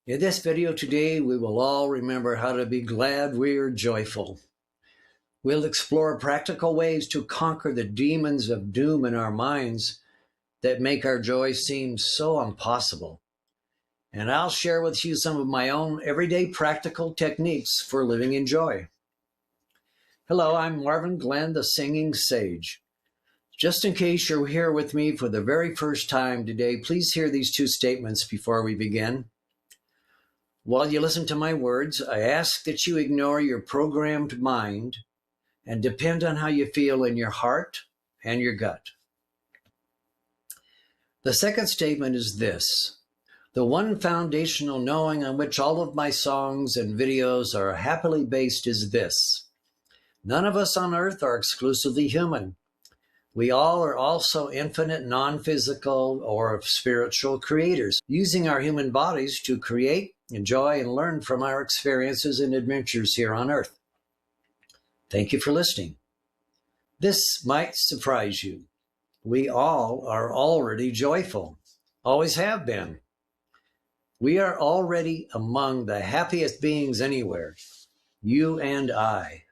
In this video today, we will all remember how to be glad we're joyful. We'll explore practical ways to conquer the demons of doom in our minds that make our joy seem so impossible. And I'll share with you some of my own everyday practical techniques for living in joy. Hello, I'm Marvin Glenn, the Singing Sage. Just in case you're here with me for the very first time today, please hear these two statements before we begin. While you listen to my words, I ask that you ignore your programmed mind and depend on how you feel in your heart and your gut. The second statement is this: the one foundational knowing on which all of my songs and videos are happily based is this: none of us on earth are exclusively human. We all are also infinite, non-physical or spiritual creators, using our human bodies to create, enjoy, and learn from our experiences and adventures here on earth. Thank you for listening. This might surprise you. We all are already joyful, always have been. We are already among the happiest beings anywhere, you and I.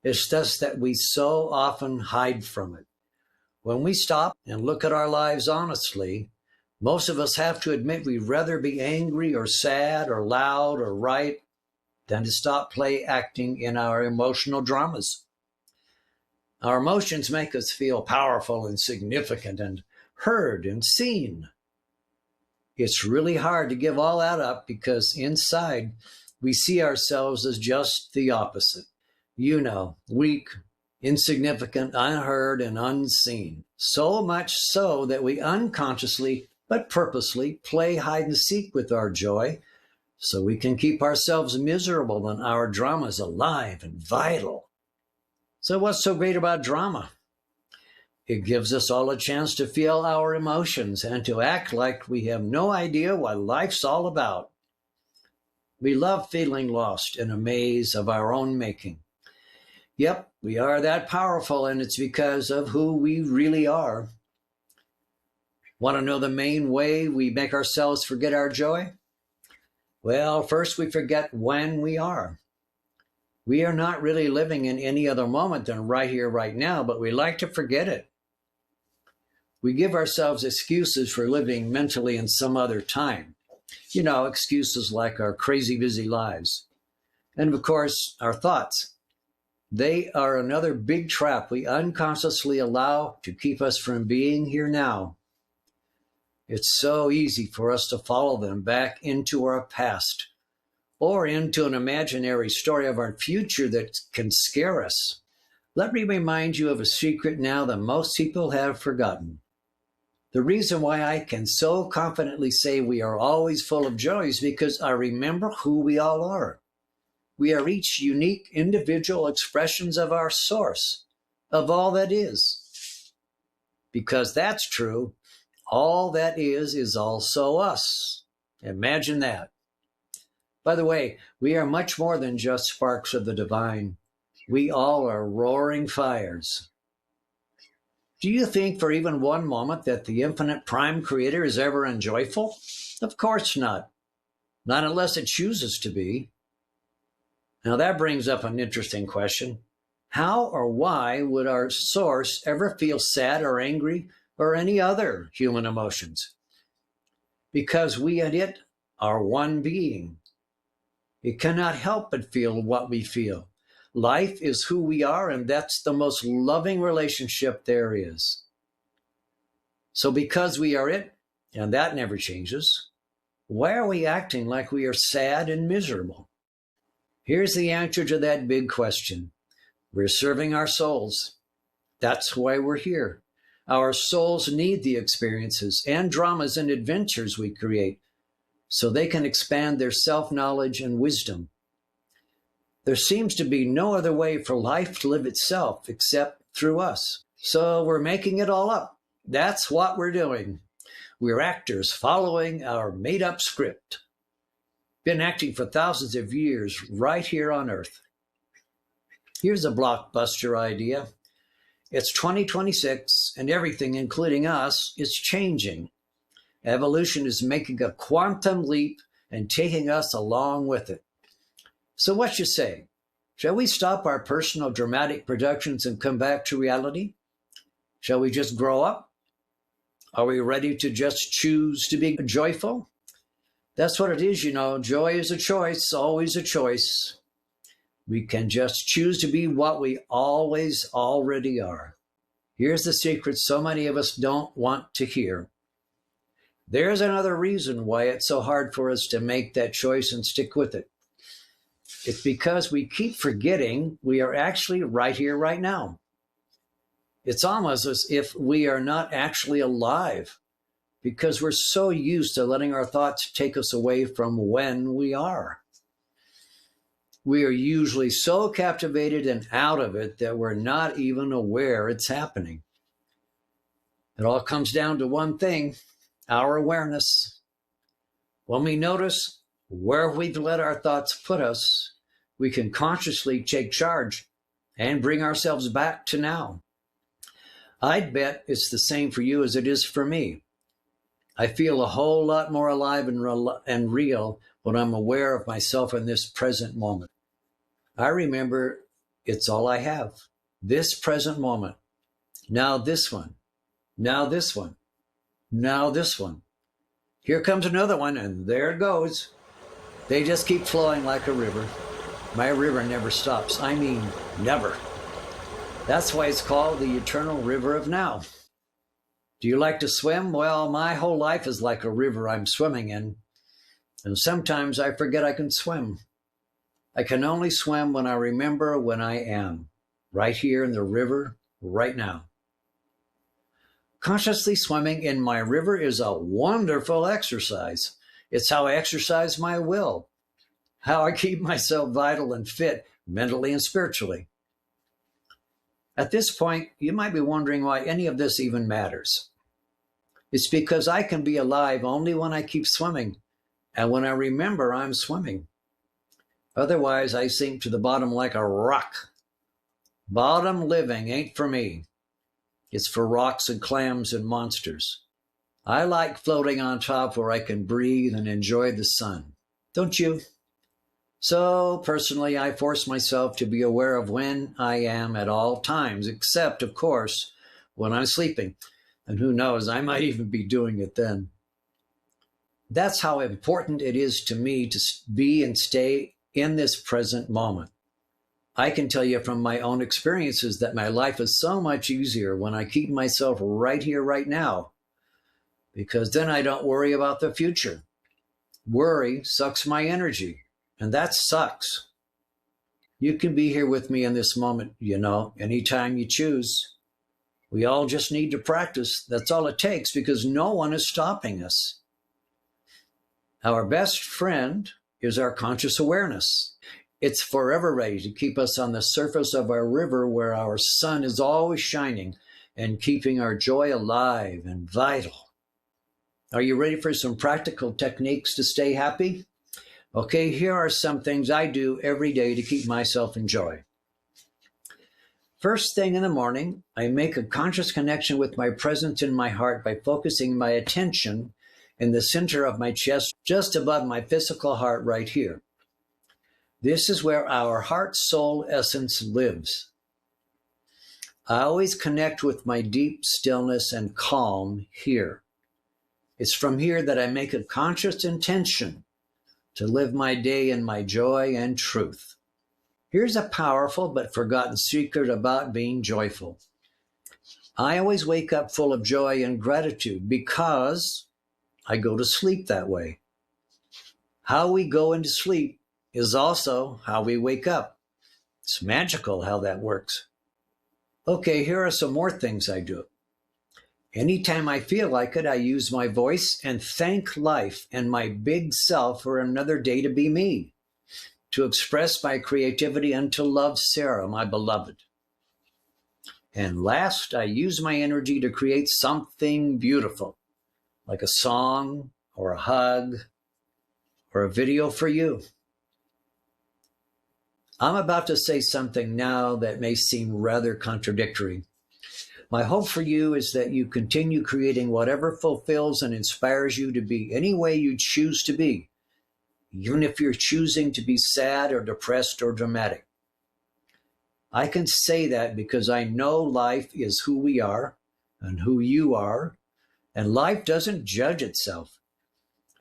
It's just that we so often hide from it. When we stop and look at our lives honestly, most of us have to admit we'd rather be angry or sad or loud or right than to stop play acting in our emotional dramas. Our emotions make us feel powerful and significant and heard and seen. It's really hard to give all that up because inside we see ourselves as just the opposite. You know, weak, insignificant, unheard, and unseen. So much so that we unconsciously but purposely play hide and seek with our joy so we can keep ourselves miserable and our dramas alive and vital. So what's so great about drama? It gives us all a chance to feel our emotions and to act like we have no idea what life's all about. We love feeling lost in a maze of our own making. Yep, we are that powerful, and it's because of who we really are. Want to know the main way we make ourselves forget our joy? Well, first we forget when we are. We are not really living in any other moment than right here, right now, but we like to forget it. We give ourselves excuses for living mentally in some other time. You know, excuses like our crazy busy lives. And of course, our thoughts. They are another big trap we unconsciously allow to keep us from being here now. It's so easy for us to follow them back into our past or into an imaginary story of our future that can scare us. Let me remind you of a secret now that most people have forgotten. The reason why I can so confidently say we are always full of joy is because I remember who we all are. We are each unique individual expressions of our source, of all that is. Because that's true, all that is also us. Imagine that. By the way, we are much more than just sparks of the divine. We all are roaring fires. Do you think for even one moment that the infinite prime creator is ever unjoyful? Of course not. Not unless it chooses to be. Now that brings up an interesting question. How or why would our source ever feel sad or angry or any other human emotions? Because we and it are one being. It cannot help but feel what we feel. Life is who we are, and that's the most loving relationship there is. So because we are it, and that never changes, why are we acting like we are sad and miserable? Here's the answer to that big question. We're serving our souls. That's why we're here. Our souls need the experiences and dramas and adventures we create so they can expand their self-knowledge and wisdom. There seems to be no other way for life to live itself except through us. So we're making it all up. That's what we're doing. We're actors following our made-up script. Been acting for thousands of years right here on Earth. Here's a blockbuster idea. It's 2026 and everything, including us, is changing. Evolution is making a quantum leap and taking us along with it. So what you say? Shall we stop our personal dramatic productions and come back to reality? Shall we just grow up? Are we ready to just choose to be joyful? That's what it is, you know. Joy is a choice, always a choice. We can just choose to be what we always already are. Here's the secret so many of us don't want to hear. There's another reason why it's so hard for us to make that choice and stick with it. It's because we keep forgetting we are actually right here, right now. It's almost as if we are not actually alive because we're so used to letting our thoughts take us away from when we are. We are usually so captivated and out of it that we're not even aware it's happening. It all comes down to one thing, our awareness. When we notice where we've let our thoughts put us, we can consciously take charge and bring ourselves back to now. I'd bet it's the same for you as it is for me. I feel a whole lot more alive and real when I'm aware of myself in this present moment. I remember it's all I have. This present moment. Now this one. Now this one. Now this one. Here comes another one, and there it goes. They just keep flowing like a river. My river never stops. I mean, never. That's why it's called the eternal river of now. Do you like to swim? Well, my whole life is like a river I'm swimming in. And sometimes I forget I can swim. I can only swim when I remember when I am, right here in the river, right now. Consciously swimming in my river is a wonderful exercise. It's how I exercise my will, how I keep myself vital and fit mentally and spiritually. At this point, you might be wondering why any of this even matters. It's because I can be alive only when I keep swimming and when I remember I'm swimming. Otherwise, I sink to the bottom like a rock. Bottom living ain't for me. It's for rocks and clams and monsters. I like floating on top where I can breathe and enjoy the sun. Don't you? So, personally, I force myself to be aware of when I am at all times, except, of course, when I'm sleeping. And who knows, I might even be doing it then. That's how important it is to me to be and stay in this present moment. I can tell you from my own experiences that my life is so much easier when I keep myself right here, right now, because then I don't worry about the future. Worry sucks my energy, and that sucks. You can be here with me in this moment, anytime you choose. We all just need to practice. That's all it takes, because no one is stopping us. Our best friend is our conscious awareness. It's forever ready to keep us on the surface of our river where our sun is always shining and keeping our joy alive and vital. Are you ready for some practical techniques to stay happy? Okay, here are some things I do every day to keep myself in joy. First thing in the morning, I make a conscious connection with my presence in my heart by focusing my attention in the center of my chest, just above my physical heart right here. This is where our heart soul essence lives. I always connect with my deep stillness and calm here. It's from here that I make a conscious intention to live my day in my joy and truth. Here's a powerful but forgotten secret about being joyful. I always wake up full of joy and gratitude because I go to sleep that way. How we go into sleep is also how we wake up. It's magical how that works. Okay, here are some more things I do. Anytime I feel like it, I use my voice and thank life and my big self for another day to be me, to express my creativity and to love Sarah, my beloved. And last, I use my energy to create something beautiful, like a song or a hug or a video for you. I'm about to say something now that may seem rather contradictory. My hope for you is that you continue creating whatever fulfills and inspires you to be any way you choose to be, even if you're choosing to be sad or depressed or dramatic. I can say that because I know life is who we are and who you are, and life doesn't judge itself.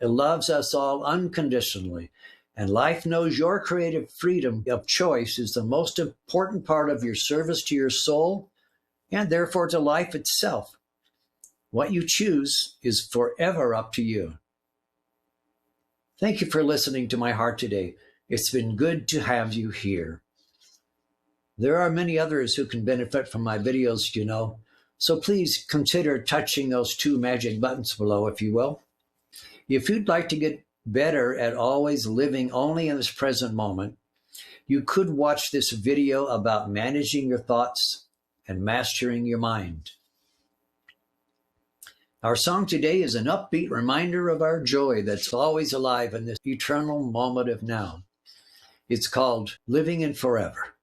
It loves us all unconditionally, and life knows your creative freedom of choice is the most important part of your service to your soul and therefore to life itself. What you choose is forever up to you. Thank you for listening to my heart today. It's been good to have you here. There are many others who can benefit from my videos, you know, so please consider touching those two magic buttons below, if you will. If you'd like to get better at always living only in this present moment, you could watch this video about managing your thoughts and mastering your mind. Our song today is an upbeat reminder of our joy that's always alive in this eternal moment of now. It's called Living in Forever.